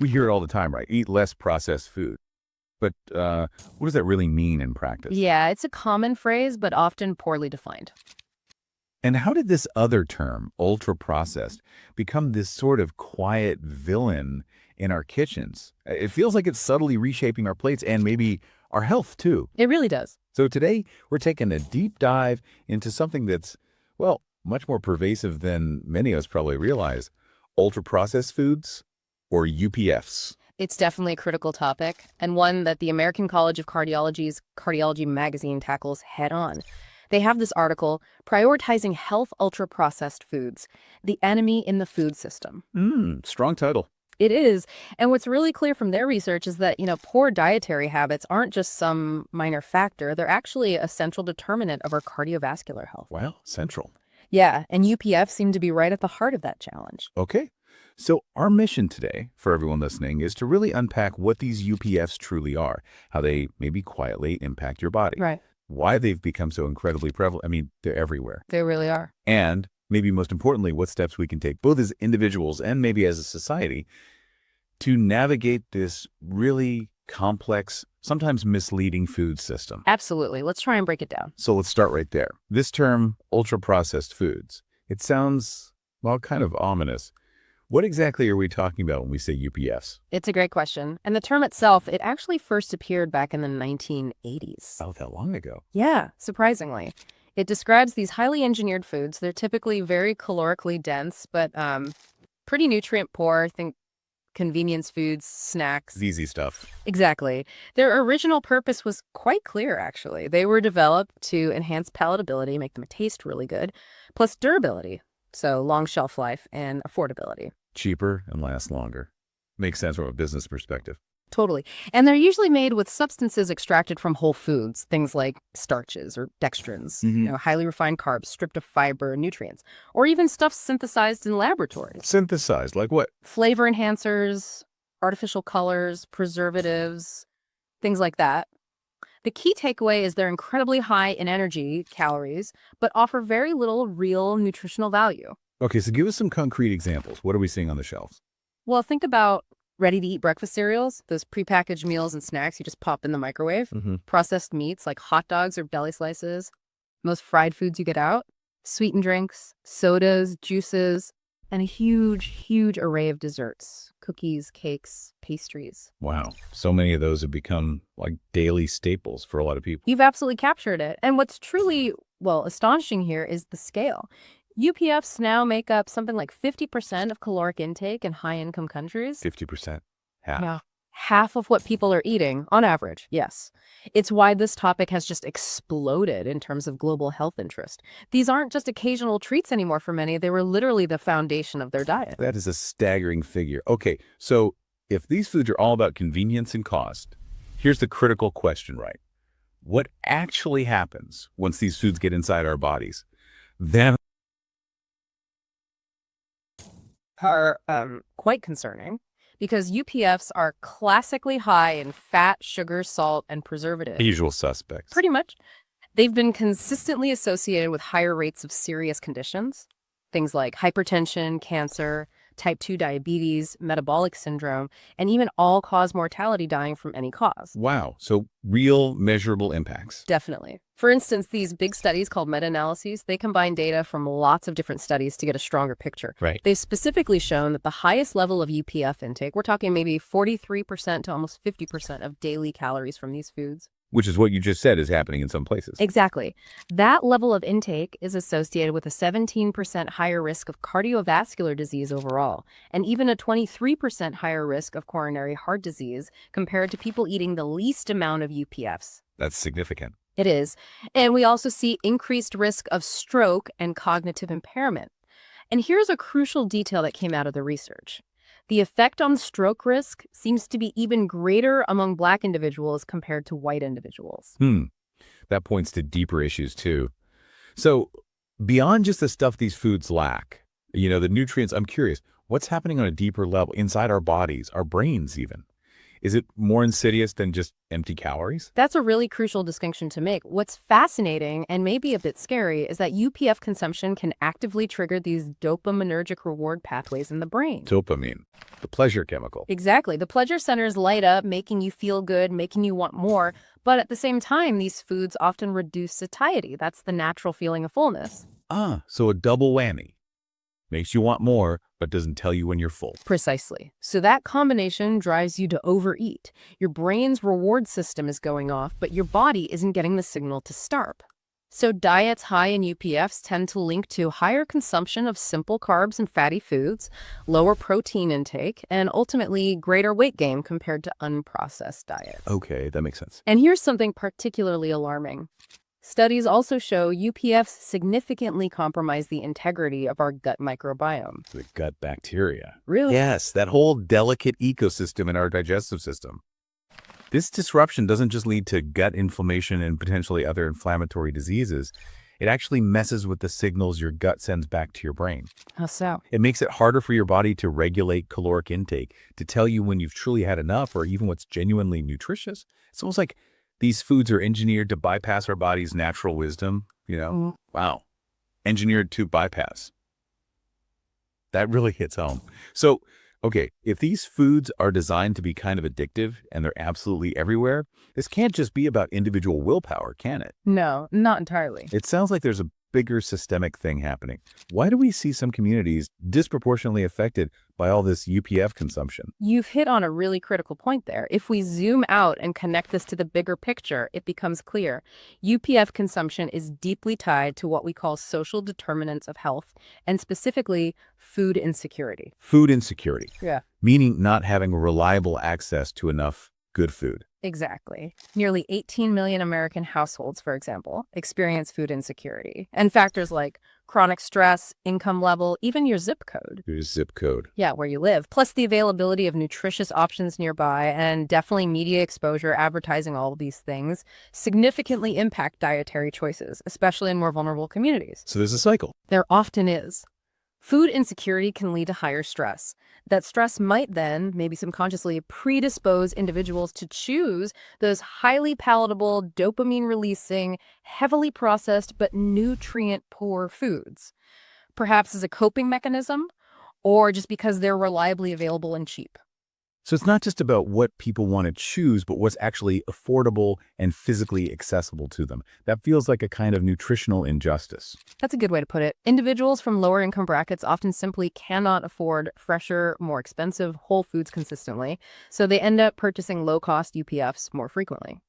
We hear it all the time, right? Eat less processed food. But what does that really mean in practice? Yeah, it's a common phrase, but often poorly defined. And how did this other term, ultra-processed, become this sort of quiet villain in our kitchens? It feels like it's subtly reshaping our plates and maybe our health, too. It really does. So today, we're taking a deep dive into something that's, well, much more pervasive than many of us probably realize. Ultra-processed foods, or UPFs. It's definitely a critical topic, and one that the American College of Cardiology's Cardiology magazine tackles head on. They have this article, Prioritizing Health Ultra-Processed Foods, the Enemy in the Food System. Strong title. It is, and what's really clear from their research is that, poor dietary habits aren't just some minor factor, they're actually a central determinant of our cardiovascular health. Well, central. Yeah, and UPF seem to be right at the heart of that challenge. Okay. So our mission today, for everyone listening, is to really unpack what these UPFs truly are, how they maybe quietly impact your body, Right. why they've become so incredibly prevalent. I mean, they're everywhere. They really are. And maybe most importantly, what steps we can take, both as individuals and maybe as a society, to navigate this really complex, sometimes misleading food system. Absolutely. Let's try and break it down. So let's start right there. This term, ultra-processed foods, it sounds, well, kind of ominous. What exactly are we talking about when we say UPFs? It's a great question. And the term itself, it actually first appeared back in the 1980s. Oh, that long ago. Yeah, surprisingly. It describes these highly engineered foods. They're typically very calorically dense, but pretty nutrient poor. Think convenience foods, snacks. It's easy stuff. Exactly. Their original purpose was quite clear, actually. They were developed to enhance palatability, make them taste really good, plus durability. So long shelf life and affordability. Cheaper and last longer. Makes sense from a business perspective. Totally. And they're usually made with substances extracted from whole foods, things like starches or dextrins, highly refined carbs stripped of fiber and nutrients, or even stuff synthesized in laboratories. Synthesized, like what? Flavor enhancers, artificial colors, preservatives, things like that. The key takeaway is they're incredibly high in energy, calories, but offer very little real nutritional value. Okay, so give us some concrete examples. What are we seeing on the shelves? Well, think about ready-to-eat breakfast cereals, those prepackaged meals and snacks you just pop in the microwave. Processed meats like hot dogs or deli slices. Most fried foods you get out. Sweetened drinks, sodas, juices, and a huge, huge array of desserts. Cookies, cakes, pastries. Wow. So many of those have become like daily staples for a lot of people. You've absolutely captured it. And what's truly, astonishing here is the scale. UPFs now make up something like 50% of caloric intake in high-income countries. 50%. Half. Yeah. Half of what people are eating, on average, yes. It's why this topic has just exploded in terms of global health interest. These aren't just occasional treats anymore for many. They were literally the foundation of their diet. That is a staggering figure. Okay, so if these foods are all about convenience and cost, here's the critical question, right? What actually happens once these foods get inside our bodies? Then Are quite concerning because UPFs are classically high in fat, sugar, salt, and preservatives. usual suspects. Pretty much. They've been consistently associated with higher rates of serious conditions, things like hypertension, cancer, type 2 diabetes, metabolic syndrome, and even all-cause mortality dying from any cause. Wow, so real measurable impacts. Definitely. For instance, these big studies called meta-analyses, they combine data from lots of different studies to get a stronger picture. Right. They've specifically shown that the highest level of UPF intake, we're talking maybe 43% to almost 50% of daily calories from these foods. Which is what you just said is happening in some places. Exactly. That level of intake is associated with a 17% higher risk of cardiovascular disease overall, and even a 23% higher risk of coronary heart disease compared to people eating the least amount of UPFs. That's significant. It is. And we also see increased risk of stroke and cognitive impairment. And here's a crucial detail that came out of the research. The effect on stroke risk seems to be even greater among Black individuals compared to white individuals. That points to deeper issues too. So beyond just the stuff these foods lack, the nutrients, I'm curious, what's happening on a deeper level inside our bodies, our brains even? Is it more insidious than just empty calories? That's a really crucial distinction to make. What's fascinating and maybe a bit scary is that UPF consumption can actively trigger these dopaminergic reward pathways in the brain. Dopamine, the pleasure chemical. Exactly. The pleasure centers light up, making you feel good, making you want more. But at the same time, these foods often reduce satiety. That's the natural feeling of fullness. So a double whammy. Makes you want more, but doesn't tell you when you're full. Precisely. So that combination drives you to overeat. Your brain's reward system is going off, but your body isn't getting the signal to starve. So diets high in UPFs tend to link to higher consumption of simple carbs and fatty foods, lower protein intake, and ultimately greater weight gain compared to unprocessed diets. Okay, that makes sense. And here's something particularly alarming. Studies also show UPFs significantly compromise the integrity of our gut microbiome. The gut bacteria. Really? Yes, that whole delicate ecosystem in our digestive system. This disruption doesn't just lead to gut inflammation and potentially other inflammatory diseases. It actually messes with the signals your gut sends back to your brain. How so? It makes it harder for your body to regulate caloric intake, to tell you when you've truly had enough or even what's genuinely nutritious. It's almost like these foods are engineered to bypass our body's natural wisdom, Wow. Engineered to bypass. That really hits home. So, okay, if these foods are designed to be kind of addictive and they're absolutely everywhere, this can't just be about individual willpower, can it? No, not entirely. It sounds like there's a bigger systemic thing happening. Why do we see some communities disproportionately affected by all this UPF consumption? You've hit on a really critical point there. If we zoom out and connect this to the bigger picture, it becomes clear. UPF consumption is deeply tied to what we call social determinants of health, and specifically food insecurity. Food insecurity. Yeah. Meaning not having reliable access to enough good food. Exactly. Nearly 18 million American households, for example, experience food insecurity. And factors like chronic stress, income level, even your zip code. Your zip code. Yeah, where you live. Plus the availability of nutritious options nearby and definitely media exposure, advertising, all of these things significantly impact dietary choices, especially in more vulnerable communities. So there's a cycle. There often is. Food insecurity can lead to higher stress. That stress might then, maybe subconsciously, predispose individuals to choose those highly palatable, dopamine-releasing, heavily processed, but nutrient-poor foods. Perhaps as a coping mechanism, or just because they're reliably available and cheap. So it's not just about what people want to choose, but what's actually affordable and physically accessible to them. That feels like a kind of nutritional injustice. That's a good way to put it. Individuals from lower income brackets often simply cannot afford fresher, more expensive whole foods consistently, so they end up purchasing low-cost UPFs more frequently.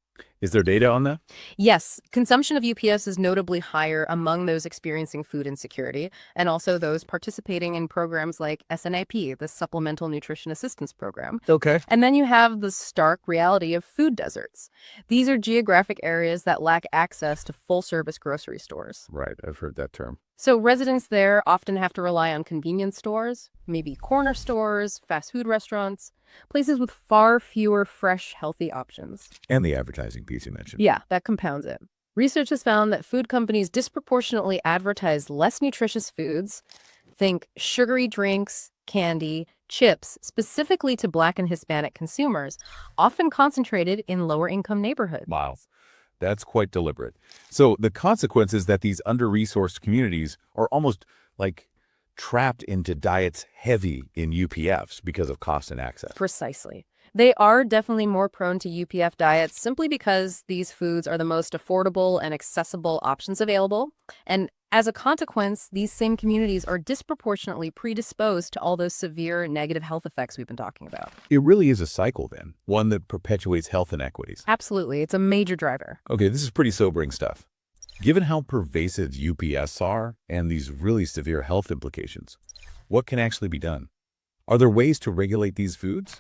Is there data on that? Yes, consumption of UPFs is notably higher among those experiencing food insecurity and also those participating in programs like SNAP, the Supplemental Nutrition Assistance Program. Okay. And then you have the stark reality of food deserts. These are geographic areas that lack access to full-service grocery stores. Right, I've heard that term. So residents there often have to rely on convenience stores, maybe corner stores, fast food restaurants, places with far fewer fresh, healthy options. And the advertising piece you mentioned. Yeah, that compounds it. Research has found that food companies disproportionately advertise less nutritious foods, think sugary drinks, candy, chips, specifically to Black and Hispanic consumers, often concentrated in lower-income neighborhoods. Wow. That's quite deliberate. So the consequence is that these under-resourced communities are almost like trapped into diets heavy in UPFs because of cost and access. Precisely. They are definitely more prone to UPF diets simply because these foods are the most affordable and accessible options available. And as a consequence, these same communities are disproportionately predisposed to all those severe negative health effects we've been talking about. It really is a cycle then, one that perpetuates health inequities. Absolutely. It's a major driver. Okay, this is pretty sobering stuff. Given how pervasive UPFs are and these really severe health implications, what can actually be done? Are there ways to regulate these foods?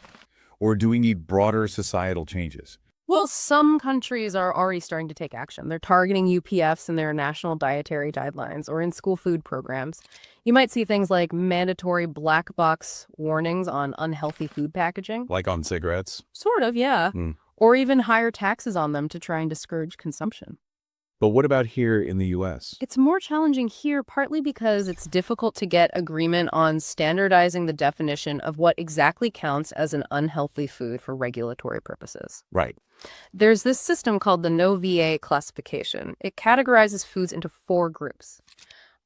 Or do we need broader societal changes? Well, some countries are already starting to take action. They're targeting UPFs in their national dietary guidelines or in school food programs. You might see things like mandatory black box warnings on unhealthy food packaging. Like on cigarettes? Sort of, yeah. Or even higher taxes on them to try and discourage consumption. But what about here in the U.S.? It's more challenging here, partly because it's difficult to get agreement on standardizing the definition of what exactly counts as an unhealthy food for regulatory purposes. Right. There's this system called the NOVA classification. It categorizes foods into 4 groups: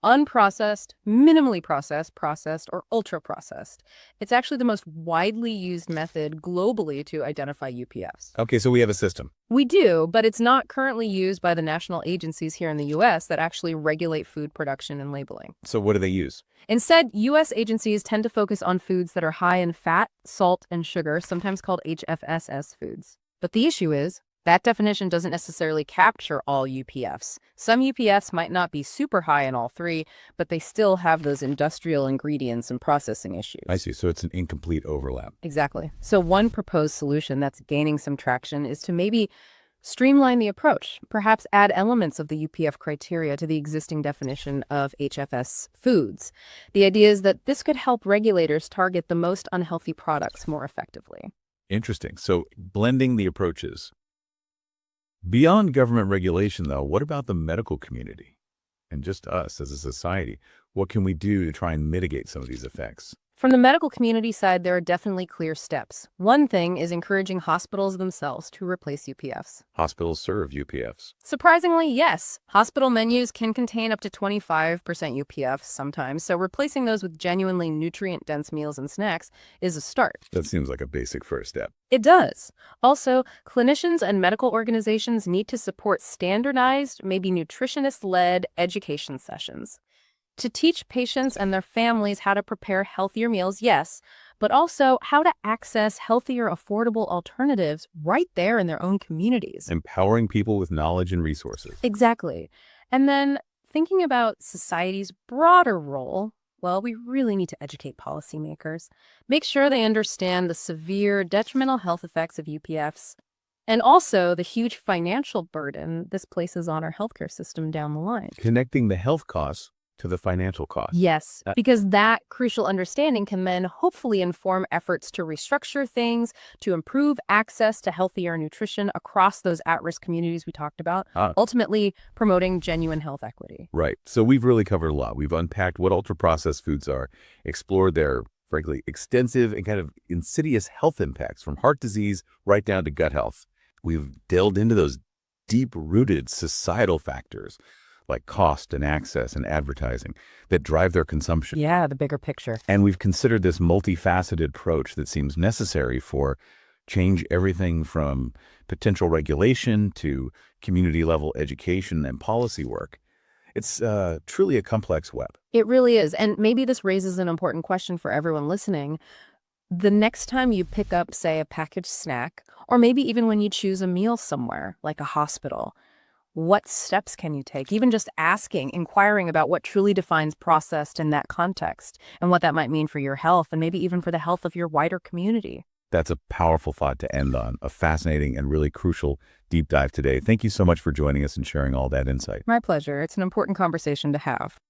unprocessed, minimally processed, processed, or ultra-processed. It's actually the most widely used method globally to identify UPFs. Okay, so we have a system. We do, but it's not currently used by the national agencies here in the U.S. that actually regulate food production and labeling. So what do they use? Instead, U.S. agencies tend to focus on foods that are high in fat, salt, and sugar, sometimes called HFSS foods. But the issue is, that definition doesn't necessarily capture all UPFs. Some UPFs might not be super high in all 3, but they still have those industrial ingredients and processing issues. I see. So it's an incomplete overlap. Exactly. So one proposed solution that's gaining some traction is to maybe streamline the approach, perhaps add elements of the UPF criteria to the existing definition of HFS foods. The idea is that this could help regulators target the most unhealthy products more effectively. Interesting. So blending the approaches. Beyond government regulation, though, what about the medical community and just us as a society? What can we do to try and mitigate some of these effects? From the medical community side, there are definitely clear steps. One thing is encouraging hospitals themselves to replace UPFs. Hospitals serve UPFs. Surprisingly, yes. Hospital menus can contain up to 25% UPFs sometimes, so replacing those with genuinely nutrient-dense meals and snacks is a start. That seems like a basic first step. It does. Also, clinicians and medical organizations need to support standardized, maybe nutritionist-led education sessions to teach patients and their families how to prepare healthier meals, yes, but also how to access healthier, affordable alternatives right there in their own communities. Empowering people with knowledge and resources. Exactly. And then thinking about society's broader role, well, we really need to educate policymakers, make sure they understand the severe detrimental health effects of UPFs, and also the huge financial burden this places on our healthcare system down the line. Connecting the health costs to the financial costs. Yes, because that crucial understanding can then hopefully inform efforts to restructure things, to improve access to healthier nutrition across those at-risk communities we talked about, ultimately promoting genuine health equity. Right. So we've really covered a lot. We've unpacked what ultra-processed foods are, explored their, frankly, extensive and kind of insidious health impacts from heart disease right down to gut health. We've delved into those deep-rooted societal factors like cost and access and advertising that drive their consumption. Yeah, the bigger picture. And we've considered this multifaceted approach that seems necessary for change everything from potential regulation to community-level education and policy work. It's truly a complex web. It really is. And maybe this raises an important question for everyone listening. The next time you pick up, say, a packaged snack, or maybe even when you choose a meal somewhere, like a hospital, what steps can you take? Even just asking, inquiring about what truly defines processed in that context and what that might mean for your health and maybe even for the health of your wider community. That's a powerful thought to end on, a fascinating and really crucial deep dive today. Thank you so much for joining us and sharing all that insight. My pleasure. It's an important conversation to have.